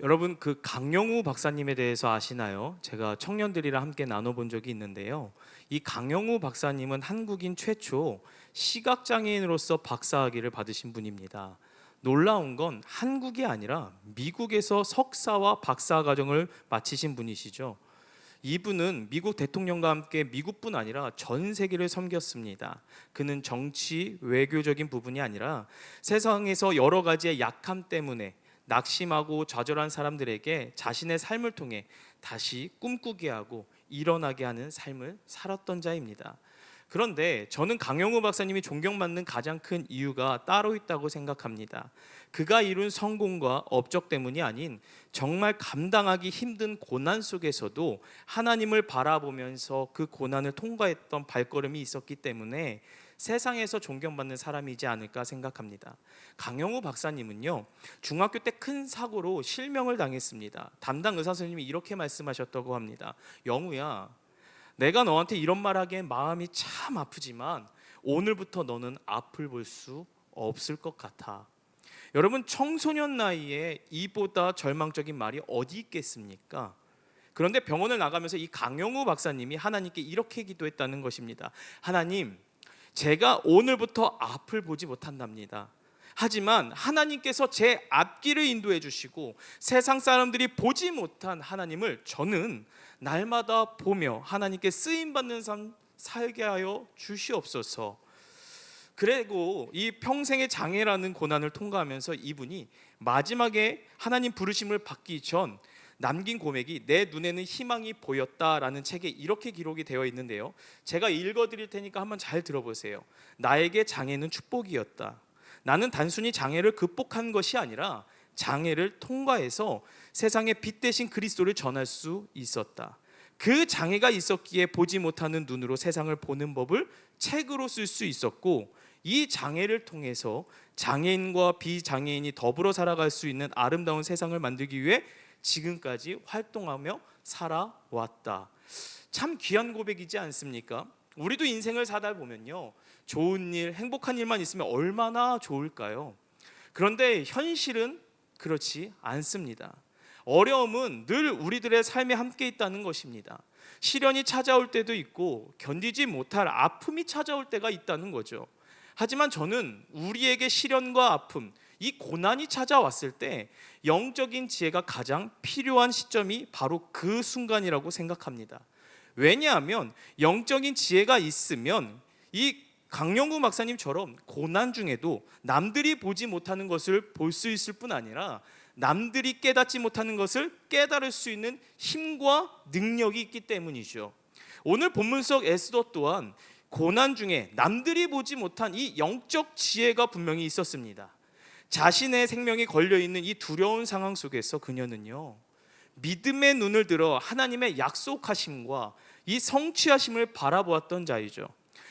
여러분 그 강영우 박사님에 대해서 아시나요? 제가 청년들이랑 함께 나눠본 적이 있는데요. 이 강영우 박사님은 한국인 최초 시각장애인으로서 박사학위를 받으신 분입니다. 놀라운 건 한국이 아니라 미국에서 석사와 박사 과정을 마치신 분이시죠. 이분은 미국 대통령과 함께 미국뿐 아니라 전 세계를 섬겼습니다. 그는 정치, 외교적인 부분이 아니라 세상에서 여러 가지의 약함 때문에 낙심하고 좌절한 사람들에게 자신의 삶을 통해 다시 꿈꾸게 하고 일어나게 하는 삶을 살았던 자입니다. 그런데 저는 강영우 박사님이 존경받는 가장 큰 이유가 따로 있다고 생각합니다. 그가 이룬 성공과 업적 때문이 아닌 정말 감당하기 힘든 고난 속에서도 하나님을 바라보면서 그 고난을 통과했던 발걸음이 있었기 때문에 세상에서 존경받는 사람이지 않을까 생각합니다. 강영우 박사님은요, 중학교 때 큰 사고로 실명을 당했습니다. 담당 의사 선생님이 이렇게 말씀하셨다고 합니다. 영우야, 내가 너한테 이런 말하기엔 마음이 참 아프지만 오늘부터 너는 앞을 볼 수 없을 것 같아. 여러분, 청소년 나이에 이보다 절망적인 말이 어디 있겠습니까? 그런데 병원을 나가면서 이 강영우 박사님이 하나님께 이렇게 기도했다는 것입니다. 하나님, 제가 오늘부터 앞을 보지 못한답니다. 하지만 하나님께서 제 앞길을 인도해 주시고 세상 사람들이 보지 못한 하나님을 저는 날마다 보며 하나님께 쓰임받는 삶 살게 하여 주시옵소서. 그리고 이 평생의 장애라는 고난을 통과하면서 이분이 마지막에 하나님 부르심을 받기 전 남긴 고백이 내 눈에는 희망이 보였다라는 책에 이렇게 기록이 되어 있는데요. 제가 읽어드릴 테니까 한번 잘 들어보세요. 나에게 장애는 축복이었다. 나는 단순히 장애를 극복한 것이 아니라 장애를 통과해서 세상에 빛 대신 그리스도를 전할 수 있었다. 그 장애가 있었기에 보지 못하는 눈으로 세상을 보는 법을 책으로 쓸 수 있었고, 이 장애를 통해서 장애인과 비장애인이 더불어 살아갈 수 있는 아름다운 세상을 만들기 위해 지금까지 활동하며 살아왔다. 참 귀한 고백이지 않습니까? 우리도 인생을 사다 보면요, 좋은 일, 행복한 일만 있으면 얼마나 좋을까요? 그런데 현실은 그렇지 않습니다. 어려움은 늘 우리들의 삶에 함께 있다는 것입니다. 시련이 찾아올 때도 있고 견디지 못할 아픔이 찾아올 때가 있다는 거죠. 하지만 저는 우리에게 시련과 아픔, 이 고난이 찾아왔을 때 영적인 지혜가 가장 필요한 시점이 바로 그 순간이라고 생각합니다. 왜냐하면 영적인 지혜가 있으면 이 강영구 박사님처럼 고난 중에도 남들이 보지 못하는 것을 볼 수 있을 뿐 아니라 남들이 깨닫지 못하는 것을 깨달을 수 있는 힘과 능력이 있기 때문이죠. 오늘 본문 속 에스더 또한 고난 중에 남들이 보지 못한 이 영적 지혜가 분명히 있었습니다. 자신의 생명이 걸려있는 이 두려운 상황 속에서 그녀는요, 믿음의 눈을 들어 하나님의 약속하심과 이 성취하심을 바라보았던 자이죠.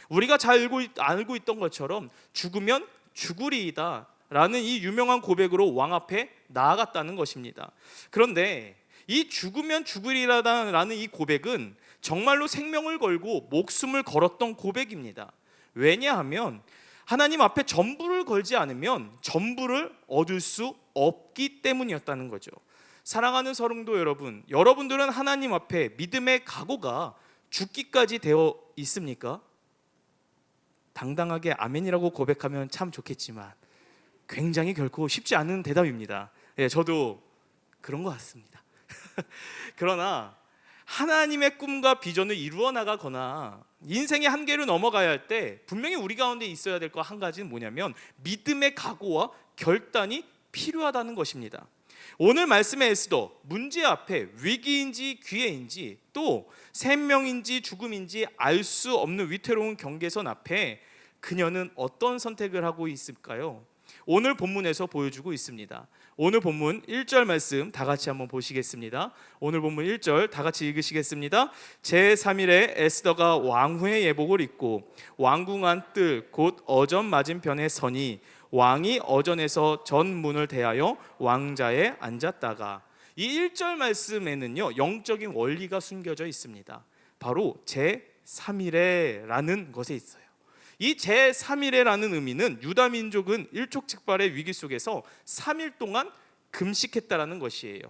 우리가 잘 알고 있던 것처럼 죽으면 죽으리이다 라는 이 유명한 고백으로 왕 앞에 나아갔다는 것입니다. 그런데 이 죽으면 죽으리라는 이 고백은 정말로 생명을 걸고 목숨을 걸었던 고백입니다. 왜냐하면 하나님 앞에 전부를 걸지 않으면 전부를 얻을 수 없기 때문이었다는 거죠. 사랑하는 성도 여러분, 여러분들은 하나님 앞에 믿음의 각오가 죽기까지 되어 있습니까? 당당하게 아멘이라고 고백하면 참 좋겠지만 굉장히 결코 쉽지 않은 대답입니다. 저도 그런 것 같습니다. 그러나 하나님의 꿈과 비전을 이루어 나가거나 인생의 한계를 넘어가야 할 때 분명히 우리 가운데 있어야 될 것 한 가지는 뭐냐면 믿음의 각오와 결단이 필요하다는 것입니다. 오늘 말씀의 에스더, 문제 앞에 위기인지 기회인지 또 생명인지 죽음인지 알 수 없는 위태로운 경계선 앞에 그녀는 어떤 선택을 하고 있을까요? 오늘 본문에서 보여주고 있습니다. 오늘 본문 1절 말씀 다 같이 한번 보시겠습니다. 오늘 본문 1절 다 같이 읽으시겠습니다. 제3일에 에스더가 왕후의 예복을 입고 왕궁안 뜰 곧 어전 맞은편에 서니 왕이 어전에서 전문을 대하여 왕자에 앉았다가, 이 1절 말씀에는요 영적인 원리가 숨겨져 있습니다. 바로 제3일에라는 것에 있어요. 이 제3일에라는 의미는 유다 민족은 일촉즉발의 위기 속에서 3일 동안 금식했다라는 것이에요.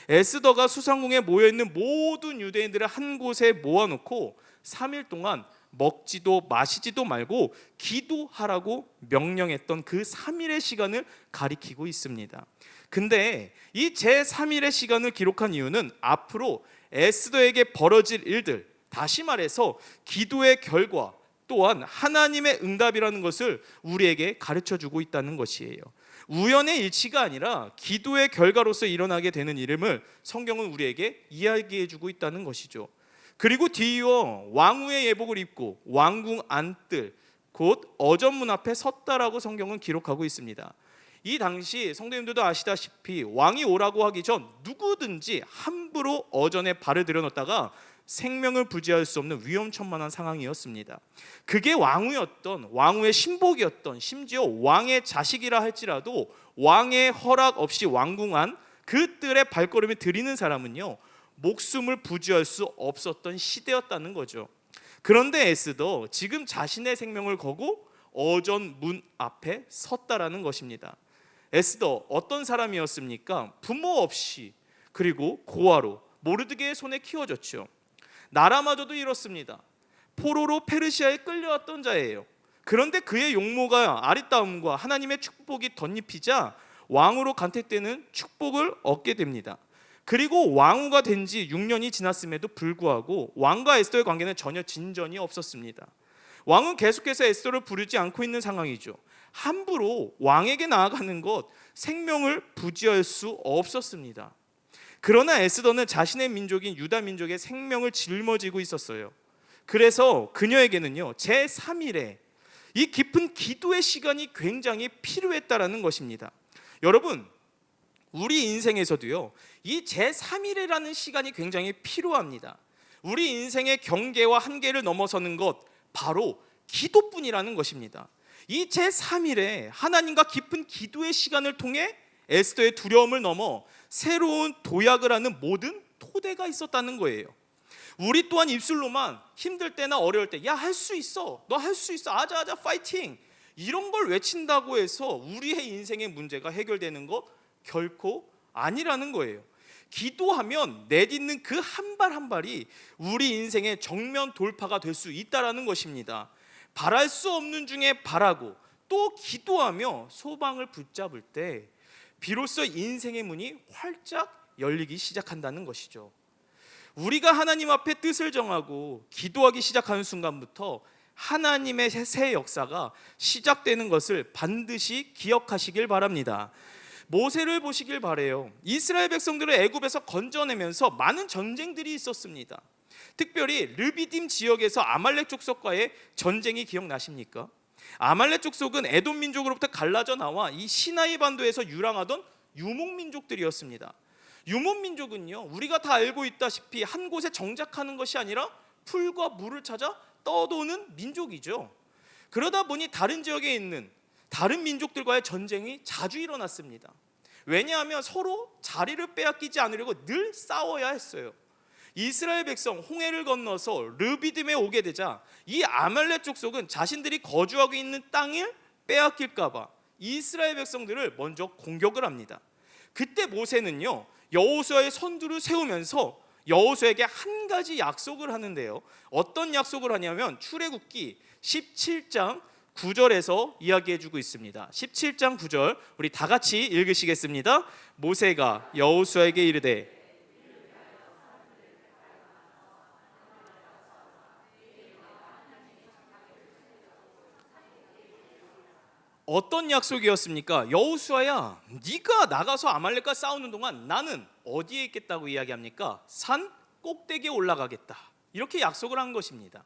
에스더가 수상궁에 모여있는 모든 유대인들을 한 곳에 모아놓고 3일 동안 먹지도 마시지도 말고 기도하라고 명령했던 그 3일의 시간을 가리키고 있습니다. 근데 이 제3일의 시간을 기록한 이유는 앞으로 에스더에게 벌어질 일들, 다시 말해서 기도의 결과 또한 하나님의 응답이라는 것을 우리에게 가르쳐주고 있다는 것이에요. 우연의 일치가 아니라 기도의 결과로서 일어나게 되는 이름을 성경은 우리에게 이야기해주고 있다는 것이죠. 그리고 뒤이어 왕후의 예복을 입고 왕궁 안뜰 곧 어전문 앞에 섰다라고 성경은 기록하고 있습니다. 이 당시 성도님들도 아시다시피 왕이 오라고 하기 전 누구든지 함부로 어전에 발을 들여놓다가 생명을 부지할 수 없는 위험천만한 상황이었습니다. 그게 왕후였던, 왕후의 신복이었던, 심지어 왕의 자식이라 할지라도 왕의 허락 없이 왕궁 안 그 뜰에 발걸음을 들이는 사람은요, 목숨을 부지할 수 없었던 시대였다는 거죠. 그런데 에스더 지금 자신의 생명을 거고 어전 문 앞에 섰다라는 것입니다. 에스더 어떤 사람이었습니까? 부모 없이 그리고 고아로 모르드게의 손에 키워졌죠. 나라마저도 이렇습니다. 포로로 페르시아에 끌려왔던 자예요. 그런데 그의 용모가 아리따움과 하나님의 축복이 덧입히자 왕으로 간택되는 축복을 얻게 됩니다. 그리고 왕후가 된 지 6년이 지났음에도 불구하고 왕과 에스더의 관계는 전혀 진전이 없었습니다. 왕은 계속해서 에스더를 부르지 않고 있는 상황이죠. 함부로 왕에게 나아가는 것, 생명을 부지할 수 없었습니다. 그러나 에스더는 자신의 민족인 유다 민족의 생명을 짊어지고 있었어요. 그래서 그녀에게는요, 제3일에 이 깊은 기도의 시간이 굉장히 필요했다라는 것입니다. 여러분, 우리 인생에서도요, 이 제3일이라는 시간이 굉장히 필요합니다. 우리 인생의 경계와 한계를 넘어서는 것, 바로 기도뿐이라는 것입니다. 이 제3일에 하나님과 깊은 기도의 시간을 통해 에스더의 두려움을 넘어 새로운 도약을 하는 모든 토대가 있었다는 거예요. 우리 또한 입술로만 힘들 때나 어려울 때, 야, 할 수 있어, 너 할 수 있어, 아자아자 파이팅, 이런 걸 외친다고 해서 우리의 인생의 문제가 해결되는 것 결코 아니라는 거예요. 기도하면 내딛는 그 한 발 한 발이 우리 인생의 정면 돌파가 될 수 있다라는 것입니다. 바랄 수 없는 중에 바라고 또 기도하며 소망을 붙잡을 때 비로소 인생의 문이 활짝 열리기 시작한다는 것이죠. 우리가 하나님 앞에 뜻을 정하고 기도하기 시작하는 순간부터 하나님의 새 역사가 시작되는 것을 반드시 기억하시길 바랍니다. 모세를 보시길 바래요. 이스라엘 백성들을 애굽에서 건져내면서 많은 전쟁들이 있었습니다. 특별히 르비딤 지역에서 아말렉 족속과의 전쟁이 기억나십니까? 아말렉 족속은 에돔 민족으로부터 갈라져 나와 이 시나이 반도에서 유랑하던 유목민족들이었습니다. 유목민족은요, 우리가 다 알고 있다시피 한 곳에 정착하는 것이 아니라 풀과 물을 찾아 떠도는 민족이죠. 그러다 보니 다른 지역에 있는 다른 민족들과의 전쟁이 자주 일어났습니다. 왜냐하면 서로 자리를 빼앗기지 않으려고 늘 싸워야 했어요. 이스라엘 백성 홍해를 건너서 르비딤에 오게 되자 이 아말렉 족속은 자신들이 거주하고 있는 땅을 빼앗길까 봐 이스라엘 백성들을 먼저 공격을 합니다. 그때 모세는요, 여호수아의 선두를 세우면서 여호수아에게 한 가지 약속을 하는데요. 어떤 약속을 하냐면 출애굽기 17장 9절에서 이야기해주고 있습니다. 17장 9절 우리 다 같이 읽으시겠습니다. 모세가 여호수아에게 이르되 어떤 약속이었습니까? 여호수아야, 네가 나가서 아말렉과 싸우는 동안 나는 어디에 있겠다고 이야기합니까? 산 꼭대기에 올라가겠다, 이렇게 약속을 한 것입니다.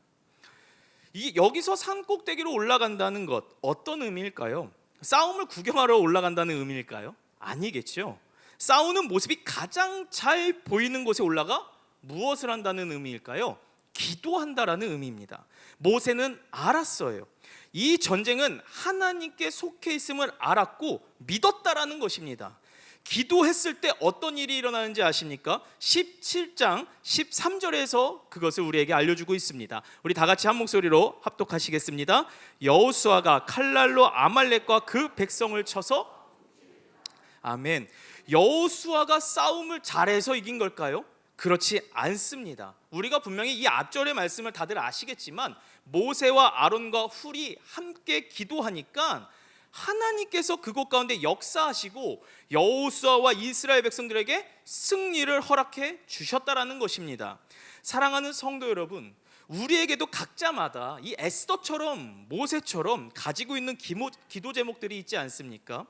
여기서 산 꼭대기로 올라간다는 것, 어떤 의미일까요? 싸움을 구경하러 올라간다는 의미일까요? 아니겠죠. 싸우는 모습이 가장 잘 보이는 곳에 올라가 무엇을 한다는 의미일까요? 기도한다라는 의미입니다. 모세는 알았어요. 이 전쟁은 하나님께 속해 있음을 알았고 믿었다라는 것입니다. 기도했을 때 어떤 일이 일어나는지 아십니까? 17장 13절에서 그것을 우리에게 알려주고 있습니다. 우리 다 같이 한 목소리로 합독하시겠습니다. 여호수아가 칼날로 아말렉과 그 백성을 쳐서, 아멘. 여호수아가 싸움을 잘해서 이긴 걸까요? 그렇지 않습니다. 우리가 분명히 이 앞절의 말씀을 다들 아시겠지만 모세와 아론과 훌이 함께 기도하니까 하나님께서 그곳 가운데 역사하시고 여호수아와 이스라엘 백성들에게 승리를 허락해 주셨다라는 것입니다. 사랑하는 성도 여러분, 우리에게도 각자마다 이 에스더처럼 모세처럼 가지고 있는 기도 제목들이 있지 않습니까?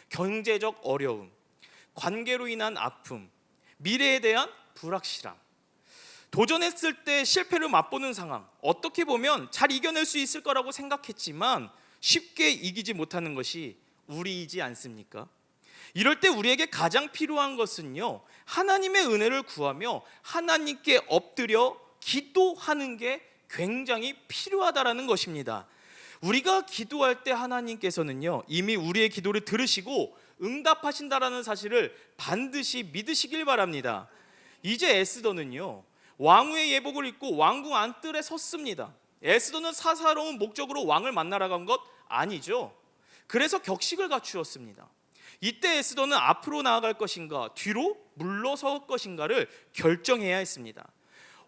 경제적 어려움, 관계로 인한 아픔, 미래에 대한 불확실함, 도전했을 때 실패를 맛보는 상황, 어떻게 보면 잘 이겨낼 수 있을 거라고 생각했지만 쉽게 이기지 못하는 것이 우리이지 않습니까? 이럴 때 우리에게 가장 필요한 것은요, 하나님의 은혜를 구하며 하나님께 엎드려 기도하는 게 굉장히 필요하다라는 것입니다. 우리가 기도할 때 하나님께서는요, 이미 우리의 기도를 들으시고 응답하신다라는 사실을 반드시 믿으시길 바랍니다. 이제 에스더는요, 왕후의 예복을 입고 왕궁 안뜰에 섰습니다. 에스더는 사사로운 목적으로 왕을 만나러 간 것 아니죠. 그래서 격식을 갖추었습니다. 이때 에스더는 앞으로 나아갈 것인가 뒤로 물러설 것인가를 결정해야 했습니다.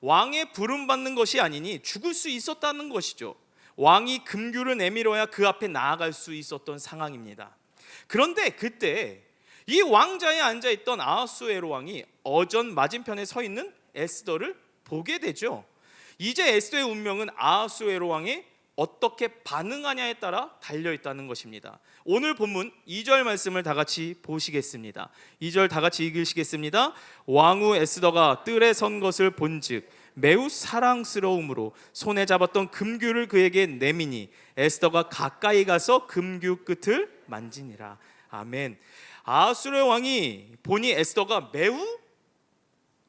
왕의 부름받는 것이 아니니 죽을 수 있었다는 것이죠. 왕이 금규를 내밀어야 그 앞에 나아갈 수 있었던 상황입니다. 그런데 그때 이 왕자에 앉아있던 아하수에로 왕이 어전 맞은편에 서 있는 에스더를 보게 되죠. 이제 에스더의 운명은 아하수에로 왕이 어떻게 반응하냐에 따라 달려있다는 것입니다. 오늘 본문 2절 말씀을 다 같이 보시겠습니다. 2절 다 같이 읽으시겠습니다. 왕후 에스더가 뜰에 선 것을 본즉 매우 사랑스러움으로 손에 잡았던 금규를 그에게 내미니 에스더가 가까이 가서 금규 끝을 만지니라. 아멘. 아하수에로 왕이 보니 에스더가 매우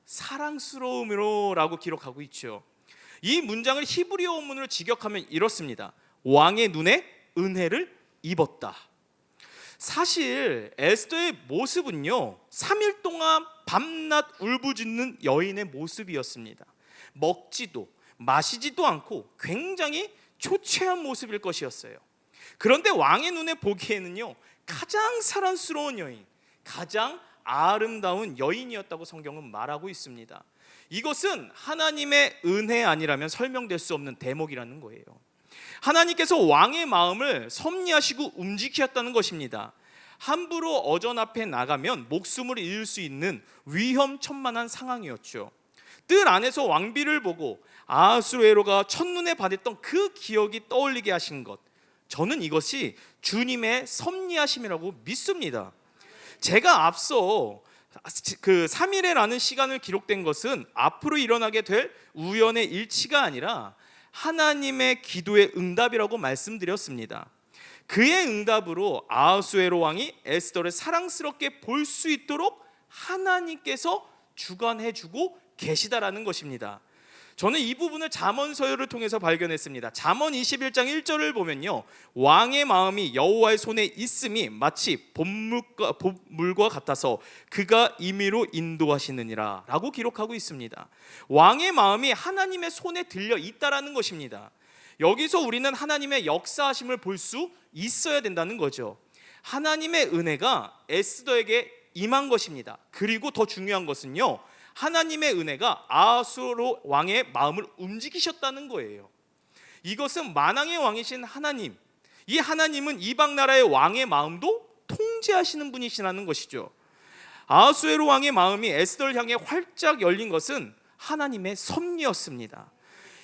사랑스러움으로 라고 기록하고 있죠. 이 문장을 히브리어 원문으로 직역하면 이렇습니다. 왕의 눈에 은혜를 입었다. 사실 에스더의 모습은요, 3일 동안 밤낮 울부짖는 여인의 모습이었습니다. 먹지도 마시지도 않고 굉장히 초췌한 모습일 것이었어요. 그런데 왕의 눈에 보기에는요, 가장 사랑스러운 여인, 가장 아름다운 여인이었다고 성경은 말하고 있습니다. 이것은 하나님의 은혜 아니라면 설명될 수 없는 대목이라는 거예요. 하나님께서 왕의 마음을 섭리하시고 움직이셨다는 것입니다. 함부로 어전 앞에 나가면 목숨을 잃을 수 있는 위험천만한 상황이었죠. 뜰 안에서 왕비를 보고 아하수에로가 첫눈에 반했던 그 기억이 떠올리게 하신 것, 저는 이것이 주님의 섭리하심이라고 믿습니다. 제가 앞서 그 3일에라는 시간을 기록된 것은 앞으로 일어나게 될 우연의 일치가 아니라 하나님의 기도의 응답이라고 말씀드렸습니다. 그의 응답으로 아하수에로 왕이 에스더를 사랑스럽게 볼 수 있도록 하나님께서 주관해주고 계시다라는 것입니다. 저는 이 부분을 잠언서열을 통해서 발견했습니다. 잠언 21장 1절을 보면요, 왕의 마음이 여호와의 손에 있음이 마치 봄물과 같아서 그가 임의로 인도하시느니라 라고 기록하고 있습니다. 왕의 마음이 하나님의 손에 들려 있다라는 것입니다. 여기서 우리는 하나님의 역사하심을 볼 수 있어야 된다는 거죠. 하나님의 은혜가 에스더에게 임한 것입니다. 그리고 더 중요한 것은요, 하나님의 은혜가 아하수에로 왕의 마음을 움직이셨다는 거예요. 이것은 만왕의 왕이신 하나님, 이 하나님은 이방 나라의 왕의 마음도 통제하시는 분이시라는 것이죠. 아하수에로 왕의 마음이 에스더를 향해 활짝 열린 것은 하나님의 섭리였습니다.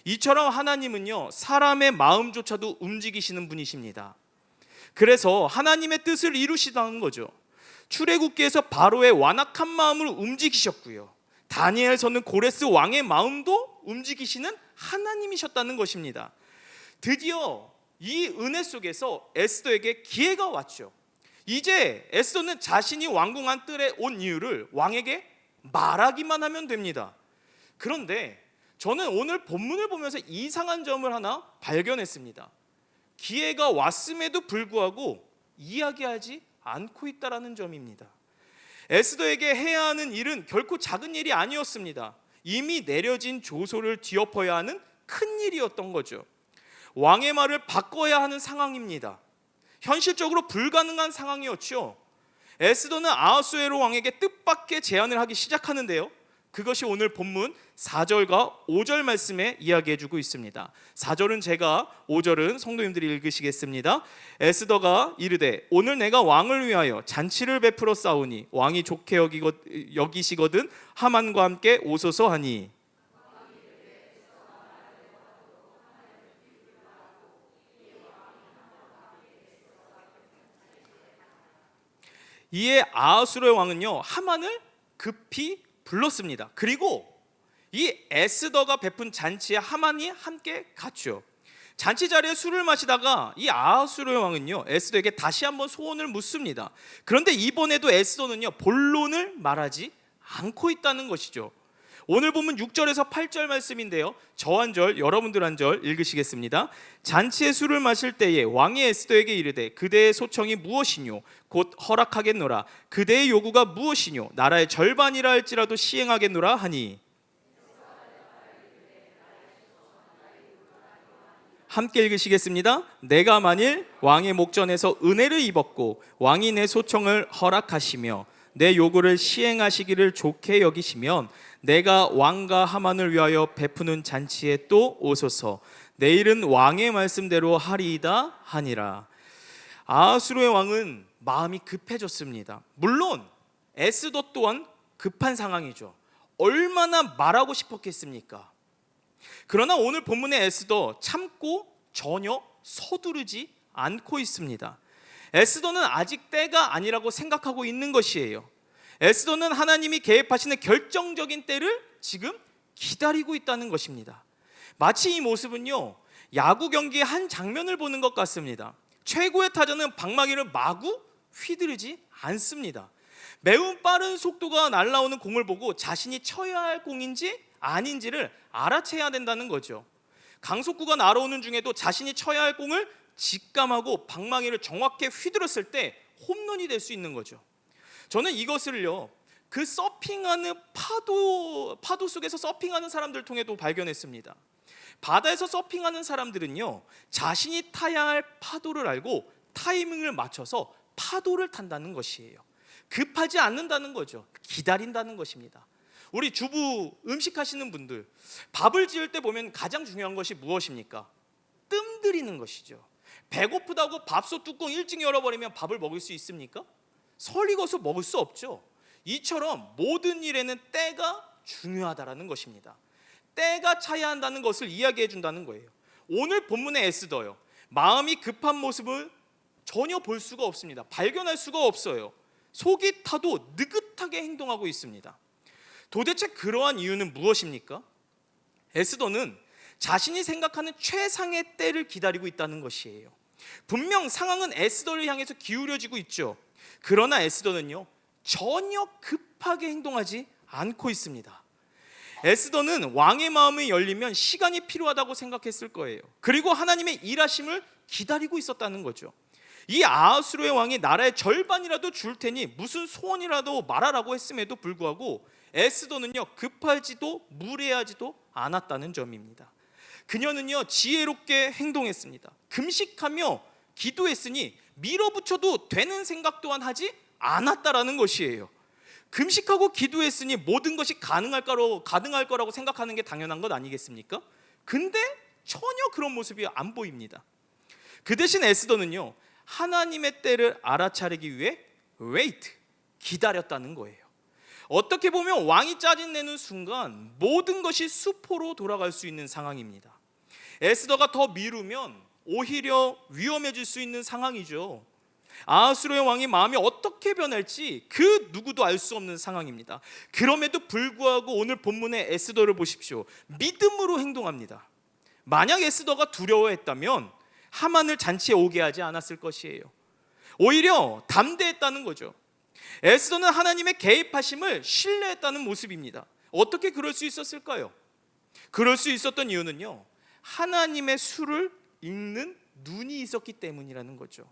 이처럼 하나님은요, 사람의 마음조차도 움직이시는 분이십니다. 그래서 하나님의 뜻을 이루시다는 거죠. 출애굽기에서 바로의 완악한 마음을 움직이셨고요, 다니엘서는 고레스 왕의 마음도 움직이시는 하나님이셨다는 것입니다. 드디어 이 은혜 속에서 에스더에게 기회가 왔죠. 이제 에스더는 자신이 왕궁 안뜰에 온 이유를 왕에게 말하기만 하면 됩니다. 그런데 저는 오늘 본문을 보면서 이상한 점을 하나 발견했습니다. 기회가 왔음에도 불구하고 이야기하지 않고 있다라는 점입니다. 에스더에게 해야 하는 일은 결코 작은 일이 아니었습니다. 이미 내려진 조소를 뒤엎어야 하는 큰 일이었던 거죠. 왕의 말을 바꿔야 하는 상황입니다. 현실적으로 불가능한 상황이었죠. 에스더는 아하수에로 왕에게 뜻밖의 제안을 하기 시작하는데요. 그것이 오늘 본문 4절과 5절 말씀에 이야기해주고 있습니다. 4절은 제가, 5절은 성도님들이 읽으시겠습니다. 에스더가 이르되 오늘 내가 왕을 위하여 잔치를 베풀어 싸우니 왕이 좋게 여기시거든 하만과 함께 오소서 하니, 이에 아하수르의 왕은요 하만을 급히 불렀습니다. 그리고 이 에스더가 베푼 잔치에 하만이 함께 갔죠. 잔치 자리에 술을 마시다가 이 아하수르의 왕은요 에스더에게 다시 한번 소원을 묻습니다. 그런데 이번에도 에스더는요 본론을 말하지 않고 있다는 것이죠. 오늘 보면 6절에서 8절 말씀인데요, 저 한 절, 여러분들 한 절 읽으시겠습니다. 잔치에 술을 마실 때에 왕이 에스더에게 이르되 그대의 소청이 무엇이뇨? 곧 허락하겠노라. 그대의 요구가 무엇이뇨? 나라의 절반이라 할지라도 시행하겠노라 하니, 함께 읽으시겠습니다. 내가 만일 왕의 목전에서 은혜를 입었고 왕이 내 소청을 허락하시며 내 요구를 시행하시기를 좋게 여기시면 내가 왕과 하만을 위하여 베푸는 잔치에 또 오소서. 내일은 왕의 말씀대로 하리이다 하니라. 아하수르의 왕은 마음이 급해졌습니다. 물론 에스더 또한 급한 상황이죠. 얼마나 말하고 싶었겠습니까? 그러나 오늘 본문의 에스더 참고 전혀 서두르지 않고 있습니다. 에스더는 아직 때가 아니라고 생각하고 있는 것이에요. 에스더는 하나님이 계획하시는 결정적인 때를 지금 기다리고 있다는 것입니다. 마치 이 모습은요 야구 경기의 한 장면을 보는 것 같습니다. 최고의 타자는 방망이를 마구 휘두르지 않습니다. 매우 빠른 속도가 날아오는 공을 보고 자신이 쳐야 할 공인지 아닌지를 알아채야 된다는 거죠. 강속구가 날아오는 중에도 자신이 쳐야 할 공을 직감하고 방망이를 정확히 휘둘렀을 때 홈런이 될 수 있는 거죠. 저는 이것을요 그 서핑하는 파도 속에서 서핑하는 사람들 통해도 발견했습니다. 바다에서 서핑하는 사람들은요 자신이 타야 할 파도를 알고 타이밍을 맞춰서 파도를 탄다는 것이에요. 급하지 않는다는 거죠. 기다린다는 것입니다. 우리 주부 음식 하시는 분들, 밥을 지을 때 보면 가장 중요한 것이 무엇입니까? 뜸 들이는 것이죠. 배고프다고 밥솥 뚜껑 일찍 열어버리면 밥을 먹을 수 있습니까? 설익어서 먹을 수 없죠. 이처럼 모든 일에는 때가 중요하다라는 것입니다. 때가 차야 한다는 것을 이야기해 준다는 거예요. 오늘 본문의 에스더요 마음이 급한 모습을 전혀 볼 수가 없습니다. 발견할 수가 없어요. 속이 타도 느긋하게 행동하고 있습니다. 도대체 그러한 이유는 무엇입니까? 에스더는 자신이 생각하는 최상의 때를 기다리고 있다는 것이에요. 분명 상황은 에스더를 향해서 기울여지고 있죠. 그러나 에스더는요 전혀 급하게 행동하지 않고 있습니다. 에스더는 왕의 마음이 열리면 시간이 필요하다고 생각했을 거예요. 그리고 하나님의 일하심을 기다리고 있었다는 거죠. 이 아하수르의 왕이 나라의 절반이라도 줄 테니 무슨 소원이라도 말하라고 했음에도 불구하고 에스더는요 급하지도 무례하지도 않았다는 점입니다. 그녀는요 지혜롭게 행동했습니다. 금식하며 기도했으니 밀어붙여도 되는 생각 또한 하지 않았다라는 것이에요. 금식하고 기도했으니 모든 것이 가능할 거라고 생각하는 게 당연한 것 아니겠습니까? 근데 전혀 그런 모습이 안 보입니다. 그 대신 에스더는요 하나님의 때를 알아차리기 위해 기다렸다는 거예요. 어떻게 보면 왕이 짜증내는 순간 모든 것이 수포로 돌아갈 수 있는 상황입니다. 에스더가 더 미루면 오히려 위험해질 수 있는 상황이죠. 아하수르의 왕의 마음이 어떻게 변할지 그 누구도 알 수 없는 상황입니다. 그럼에도 불구하고 오늘 본문의 에스더를 보십시오. 믿음으로 행동합니다. 만약 에스더가 두려워했다면 하만을 잔치에 오게 하지 않았을 것이에요. 오히려 담대했다는 거죠. 에스더는 하나님의 개입하심을 신뢰했다는 모습입니다. 어떻게 그럴 수 있었을까요? 그럴 수 있었던 이유는요 하나님의 수를 읽는 눈이 있었기 때문이라는 거죠.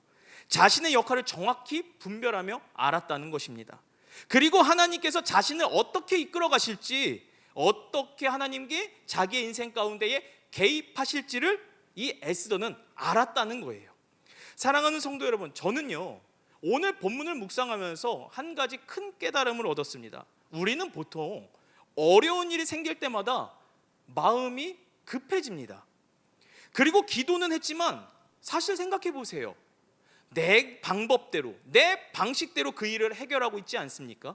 자신의 역할을 정확히 분별하며 알았다는 것입니다. 그리고 하나님께서 자신을 어떻게 이끌어 가실지, 어떻게 하나님께 자기의 인생 가운데에 개입하실지를 이 에스더는 알았다는 거예요. 사랑하는 성도 여러분, 저는요 오늘 본문을 묵상하면서 한 가지 큰 깨달음을 얻었습니다. 우리는 보통 어려운 일이 생길 때마다 마음이 급해집니다. 그리고 기도는 했지만 사실 생각해 보세요. 내 방법대로, 내 방식대로 그 일을 해결하고 있지 않습니까?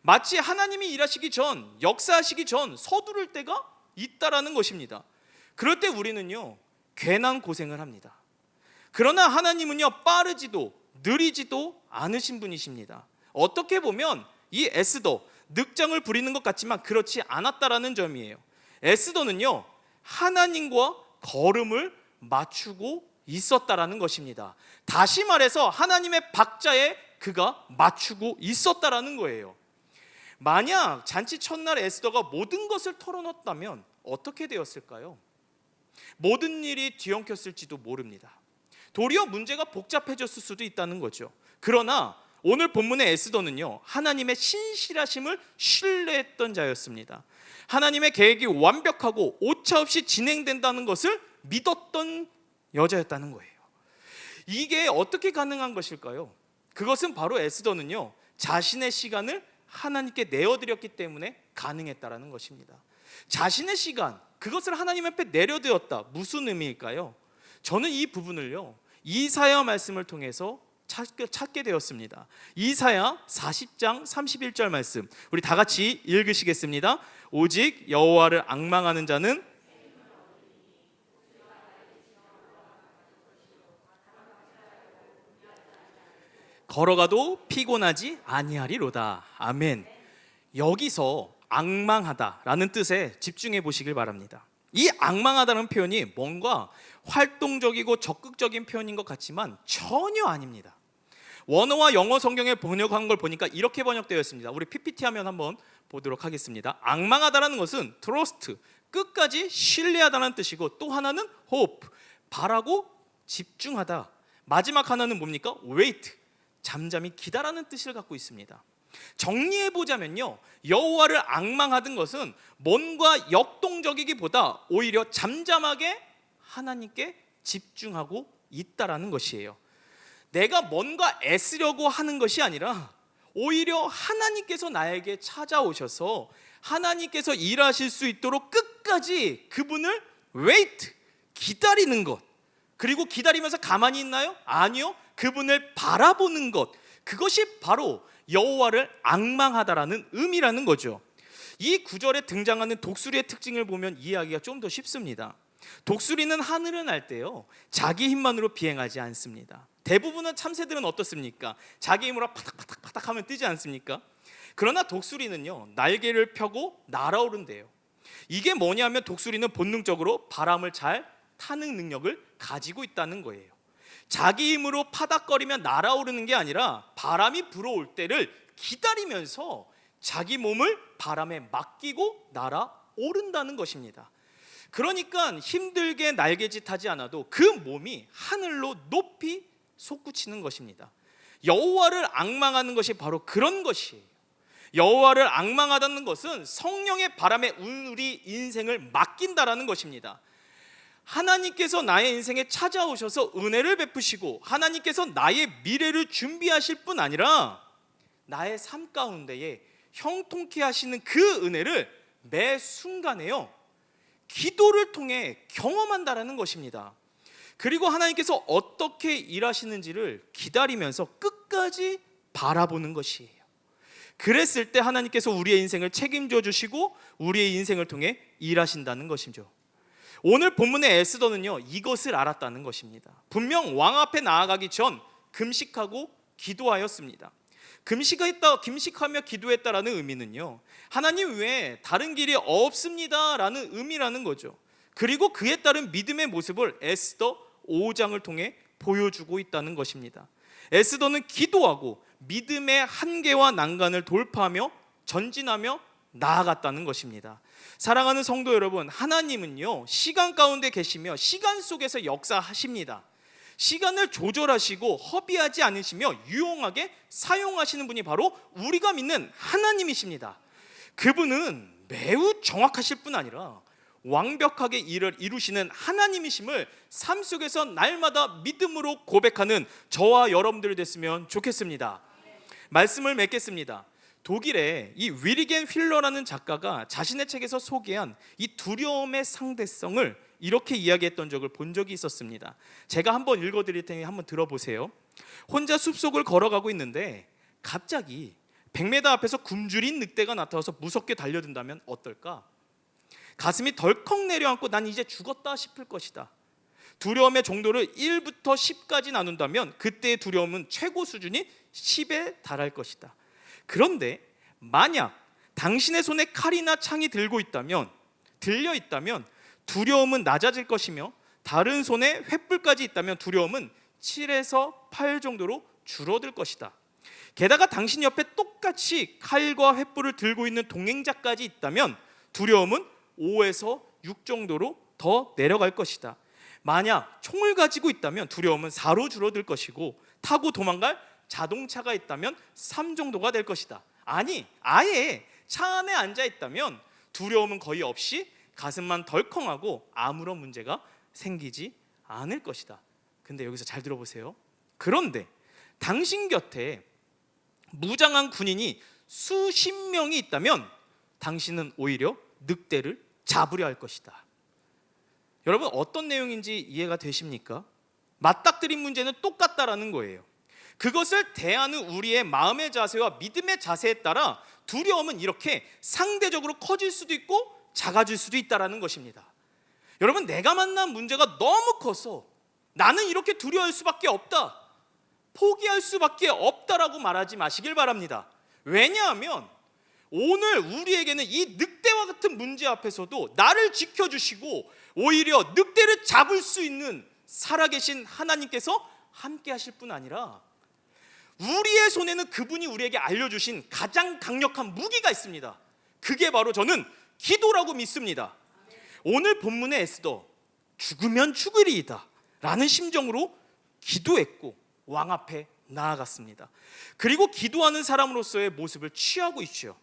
마치 하나님이 일하시기 전, 역사하시기 전 서두를 때가 있다라는 것입니다. 그럴 때 우리는요, 괜한 고생을 합니다. 그러나 하나님은요, 빠르지도 느리지도 않으신 분이십니다. 어떻게 보면 이 에스더, 늑장을 부리는 것 같지만 그렇지 않았다라는 점이에요. 에스더는요, 하나님과 걸음을 맞추고 있었다라는 것입니다. 다시 말해서 하나님의 박자에 그가 맞추고 있었다라는 거예요. 만약 잔치 첫날 에스더가 모든 것을 털어놓았다면 어떻게 되었을까요? 모든 일이 뒤엉켰을지도 모릅니다. 도리어 문제가 복잡해졌을 수도 있다는 거죠. 그러나 오늘 본문의 에스더는요, 하나님의 신실하심을 신뢰했던 자였습니다. 하나님의 계획이 완벽하고 오차없이 진행된다는 것을 믿었던 여자였다는 거예요. 이게 어떻게 가능한 것일까요? 그것은 바로 에스더는요, 자신의 시간을 하나님께 내어드렸기 때문에 가능했다라는 것입니다. 자신의 시간, 그것을 하나님 앞에 내려드렸다. 무슨 의미일까요? 저는 이 부분을요, 이사야 말씀을 통해서 찾게 되었습니다. 이사야 40장 31절 말씀, 우리 다 같이 읽으시겠습니다. 오직 여호와를 앙망하는 자는 걸어가도 피곤하지 아니하리로다. 아멘. 여기서 앙망하다라는 뜻에 집중해 보시길 바랍니다. 이 앙망하다는 표현이 뭔가 활동적이고 적극적인 표현인 것 같지만 전혀 아닙니다. 원어와 영어 성경에 번역한 걸 보니까 이렇게 번역되어 있습니다. 우리 PPT 화면 한번 보도록 하겠습니다. 앙망하다라는 것은 trust, 끝까지 신뢰하다는 뜻이고, 또 하나는 hope, 바라고 집중하다. 마지막 하나는 뭡니까? wait, 잠잠히 기다라는 뜻을 갖고 있습니다. 정리해보자면요, 여호와를 앙망하던 것은 뭔가 역동적이기보다 오히려 잠잠하게 하나님께 집중하고 있다라는 것이에요. 내가 뭔가 애쓰려고 하는 것이 아니라 오히려 하나님께서 나에게 찾아오셔서 하나님께서 일하실 수 있도록 끝까지 그분을 wait, 기다리는 것. 그리고 기다리면서 가만히 있나요? 아니요. 그분을 바라보는 것, 그것이 바로 여호와를 앙망하다라는 의미라는 거죠. 이 구절에 등장하는 독수리의 특징을 보면 이해하기가 좀 더 쉽습니다. 독수리는 하늘을 날 때요, 자기 힘만으로 비행하지 않습니다. 대부분의 참새들은 어떻습니까? 자기 힘으로 파닥파닥 하면 뜨지 않습니까? 그러나 독수리는요, 날개를 펴고 날아오른대요. 이게 뭐냐면 독수리는 본능적으로 바람을 잘 타는 능력을 가지고 있다는 거예요. 자기 힘으로 파닥거리며 날아오르는 게 아니라 바람이 불어올 때를 기다리면서 자기 몸을 바람에 맡기고 날아오른다는 것입니다. 그러니까 힘들게 날개짓하지 않아도 그 몸이 하늘로 높이 솟구치는 것입니다. 여호와를 앙망하는 것이 바로 그런 것이에요. 여호와를 앙망하다는 것은 성령의 바람에 우리 인생을 맡긴다라는 것입니다. 하나님께서 나의 인생에 찾아오셔서 은혜를 베푸시고 하나님께서 나의 미래를 준비하실 뿐 아니라 나의 삶 가운데에 형통케 하시는 그 은혜를 매 순간에요, 기도를 통해 경험한다라는 것입니다. 그리고 하나님께서 어떻게 일하시는지를 기다리면서 끝까지 바라보는 것이에요. 그랬을 때 하나님께서 우리의 인생을 책임져 주시고 우리의 인생을 통해 일하신다는 것이죠. 오늘 본문의 에스더는요, 이것을 알았다는 것입니다. 분명 왕 앞에 나아가기 전 금식하고 기도하였습니다. 금식하며 기도했다라는 의미는요, 하나님 외에 다른 길이 없습니다라는 의미라는 거죠. 그리고 그에 따른 믿음의 모습을 에스더 5장을 통해 보여주고 있다는 것입니다. 에스더는 기도하고 믿음의 한계와 난간을 돌파하며 전진하며 나아갔다는 것입니다. 사랑하는 성도 여러분, 하나님은요, 시간 가운데 계시며 시간 속에서 역사하십니다. 시간을 조절하시고 허비하지 않으시며 유용하게 사용하시는 분이 바로 우리가 믿는 하나님이십니다. 그분은 매우 정확하실 뿐 아니라 완벽하게 일을 이루시는 하나님이심을 삶 속에서 날마다 믿음으로 고백하는 저와 여러분들이 됐으면 좋겠습니다. 말씀을 맺겠습니다. 독일의 이 위리겐 휠러라는 작가가 자신의 책에서 소개한 이 두려움의 상대성을 이렇게 이야기했던 적을 본 적이 있었습니다. 제가 한번 읽어드릴 테니 한번 들어보세요. 혼자 숲속을 걸어가고 있는데 갑자기 100m 앞에서 굶주린 늑대가 나타나서 무섭게 달려든다면 어떨까? 가슴이 덜컥 내려앉고 난 이제 죽었다 싶을 것이다. 두려움의 정도를 1부터 10까지 나눈다면 그때의 두려움은 최고 수준이 10에 달할 것이다. 그런데 만약 당신의 손에 칼이나 창이 들려 있다면 두려움은 낮아질 것이며 다른 손에 횃불까지 있다면 두려움은 7에서 8 정도로 줄어들 것이다. 게다가 당신 옆에 똑같이 칼과 횃불을 들고 있는 동행자까지 있다면 두려움은 5에서 6 정도로 더 내려갈 것이다. 만약 총을 가지고 있다면 두려움은 4로 줄어들 것이고 타고 도망갈 자동차가 있다면 3 정도가 될 것이다. 아니, 아예 차 안에 앉아 있다면 두려움은 거의 없이 가슴만 덜컹하고 아무런 문제가 생기지 않을 것이다. 근데 여기서 잘 들어보세요. 그런데 당신 곁에 무장한 군인이 수십 명이 있다면 당신은 오히려 늑대를 잡으려 할 것이다. 여러분, 어떤 내용인지 이해가 되십니까? 맞닥뜨린 문제는 똑같다라는 거예요. 그것을 대하는 우리의 마음의 자세와 믿음의 자세에 따라 두려움은 이렇게 상대적으로 커질 수도 있고 작아질 수도 있다라는 것입니다. 여러분, 내가 만난 문제가 너무 커서 나는 이렇게 두려워할 수밖에 없다, 포기할 수밖에 없다라고 말하지 마시길 바랍니다. 왜냐하면 오늘 우리에게는 이 늑대와 같은 문제 앞에서도 나를 지켜주시고 오히려 늑대를 잡을 수 있는 살아계신 하나님께서 함께 하실 뿐 아니라 우리의 손에는 그분이 우리에게 알려주신 가장 강력한 무기가 있습니다. 그게 바로 저는 기도라고 믿습니다. 오늘 본문의 에스더, 죽으면 죽으리이다 라는 심정으로 기도했고 왕 앞에 나아갔습니다. 그리고 기도하는 사람으로서의 모습을 취하고 있죠.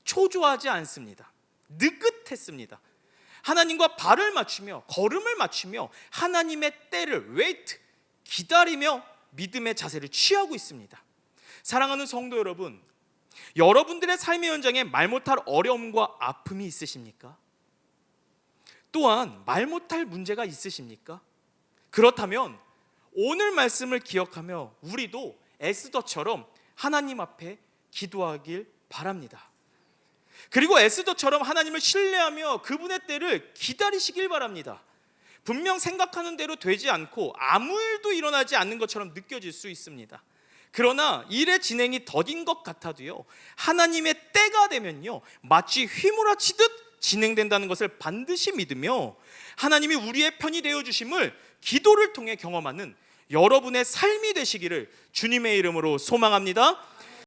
초조하지 않습니다. 느긋했습니다. 하나님과 발을 맞추며 걸음을 맞추며 하나님의 때를 웨이트, 기다리며 믿음의 자세를 취하고 있습니다. 사랑하는 성도 여러분, 여러분들의 삶의 현장에 말 못할 어려움과 아픔이 있으십니까? 또한 말 못할 문제가 있으십니까? 그렇다면 오늘 말씀을 기억하며 우리도 에스더처럼 하나님 앞에 기도하길 바랍니다. 그리고 에스더처럼 하나님을 신뢰하며 그분의 때를 기다리시길 바랍니다. 분명 생각하는 대로 되지 않고 아무 일도 일어나지 않는 것처럼 느껴질 수 있습니다. 그러나 일의 진행이 더딘 것 같아도요, 하나님의 때가 되면요 마치 휘몰아치듯 진행된다는 것을 반드시 믿으며 하나님이 우리의 편이 되어주심을 기도를 통해 경험하는 여러분의 삶이 되시기를 주님의 이름으로 소망합니다.